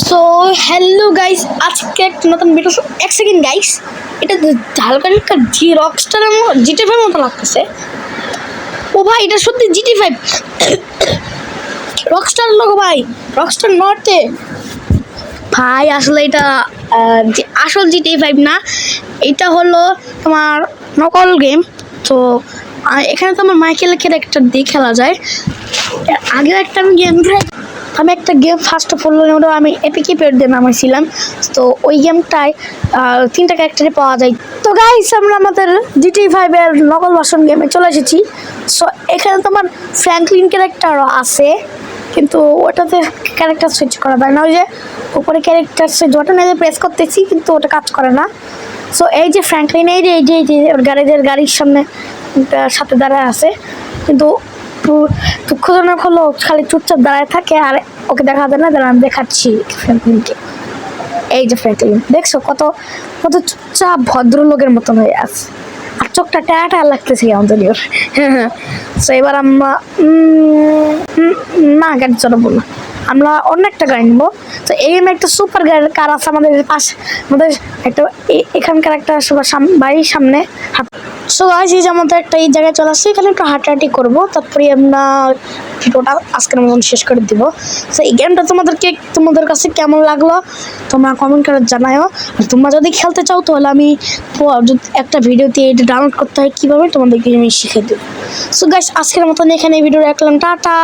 So hello guys, আজকে একটা নতুন ভিডিও। এক সেকেন্ড গাইস, এটা হালকা হালকা রকস্টারের জিটি 5 মতো লাগতেছে। ও ভাই, এটা সত্যি জিটি 5 রকস্টার লোগো ভাই, রকস্টার নর্থে ভাই। আসলে এটা আসল জিটি 5 না, এটা হলো তোমার নকল গেম। তো এখানে তো আমার মাইকেলের ক্যারেক্টার দিয়ে খেলা যায়। আগেও একটা আমি একটা গেম ফার্স্ট অফ অল আমি এপিকে পেড দিয়ে নামাইছিলাম। তো ওই গেমটায় 3টা ক্যারেক্টারে পাওয়া যায়। তো গাইস, আমরা আমাদের জিটি 5 নকল ভার্সন গেমে চলে এসেছি। সো এখানে তোমার ফ্র্যাঙ্কলিন ক্যারেক্টারও আছে, কিন্তু ওটাতে ক্যারেক্টার সুইচ করা যায় না। ওই যে উপরে ক্যারেক্টার সুইচ বাটন প্রেস করতেছি, কিন্তু ওটা কাজ করে না। সো এই যে ফ্র্যাঙ্কলিন, এই যে ওর গাড়ির সাথে দাঁড়ায় আছে, কিন্তু দুঃখজনক হলো খালি চুপচাপ দাঁড়ায় থাকে, আর ওকে দেখা যায় না। দাঁড়া, আমি দেখাচ্ছি ফ্র্যাঙ্কলিনকে। এই যে ফ্র্যাঙ্কলিন, দেখছো কত কত চুপচাপ ভদ্রলোকের মতন হয়ে আছে, আর চোখটা টাটা লাগতেছে আমাদের। সো এবার আমরা না গাড়ি চড়াবো না, আমরা অন্য একটা গাড়ি নেবো। তো এই একটা সুপার কার আছে আমাদের পাশে, আমাদের একটা এখানকার একটা বাড়ির সামনে। সো গাইস, এই যে আমাদের একটা এই জায়গায় চলে আসছে, এখানে একটু হাঁটাহাঁটি করবো, তারপরে আমরা ভিডিওটা আজকের মতন শেষ করে দিব। সো এই গেমটা তোমাদের কাছে কেমন লাগলো তোমরা কমেন্ট করে জানাও। আর তোমরা যদি খেলতে চাও তাহলে আমি একটা ভিডিওতে এটা ডাউনলোড করতে হয় কীভাবে তোমাদেরকে আমি শিখে দেবো। সো গাইস, আজকের মতন এখানে ভিডিও রাখলাম, টাটা।